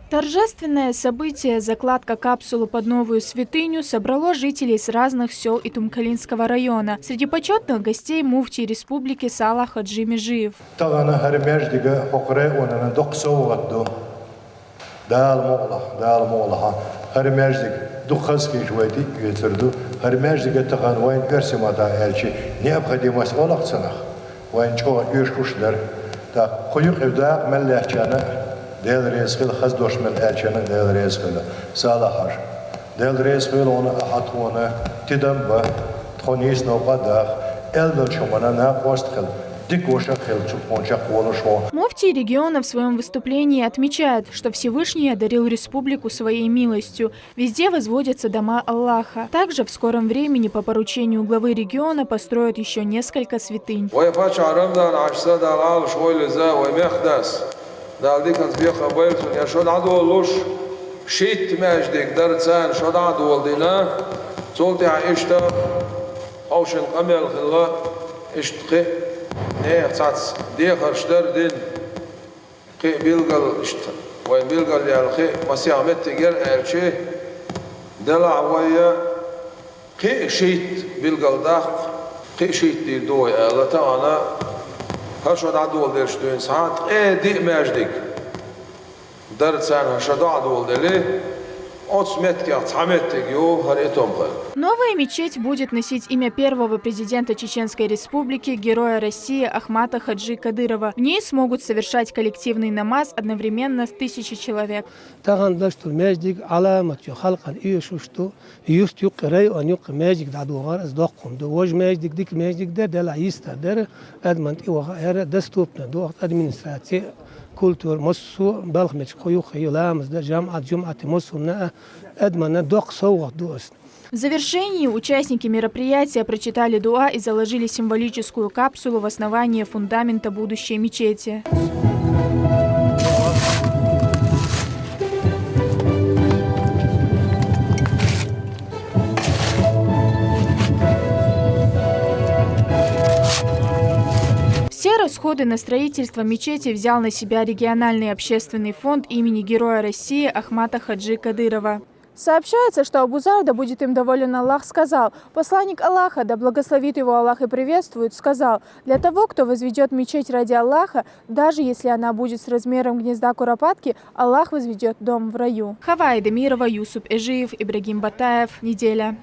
Торжественное событие, закладка капсулы под новую святыню, собрало жителей с разных сел Итумкалинского района. Среди почетных гостей муфтий республики Салах Хаджи Межиев. Del reisgil khaz doshmel elchana del reisgil salahar del reisgil ona ahatwana tidamba tkhonis no qadar eldo chomana na postkhil дикоша хелчупонча колошо. Муфтий региона в своем выступлении отмечает, что Всевышний одарил республику своей милостью. Везде возводятся дома Аллаха. Также в скором времени по поручению главы региона построят еще несколько святынь. دالدی کنز بیا خبرتون یا شد عدولش شیت ماجدك درتان شد عدول دینا صلت عيشتا أوش القمل خلا اشتقي نه صعد ديخر شدر دين قي بيلقل اشت وين بيلقل يا الخي مسيح متجر أرشي دلع ويا قي شيت بيلقل داخ قي شيت دي دوي الله تعالى هشود عدول درش دوين ساعات دي ماجدك درتان هشود عدول دلي Новая мечеть будет носить имя первого президента Чеченской Республики, героя России Ахмата Хаджи Кадырова. В ней смогут совершать коллективный намаз одновременно 1000 человек. كولتور مصو بالخمش خيو خيولام ده جامعة مصو أدمنا دوق صوغ دوست. В завершении участники мероприятия прочитали дуа и заложили символическую капсулу в основании фундамента будущей мечети. Все расходы на строительство мечети взял на себя региональный общественный фонд имени Героя России Ахмата Хаджи Кадырова. Сообщается, что Абу Зар, да будет им доволен Аллах, сказал: посланник Аллаха, да благословит его Аллах и приветствует, сказал: для того, кто возведет мечеть ради Аллаха, даже если она будет с размером гнезда куропатки, Аллах возведет дом в раю. Хавай Демирова, Юсуп Эжиев, Ибрагим Батаев. Неделя.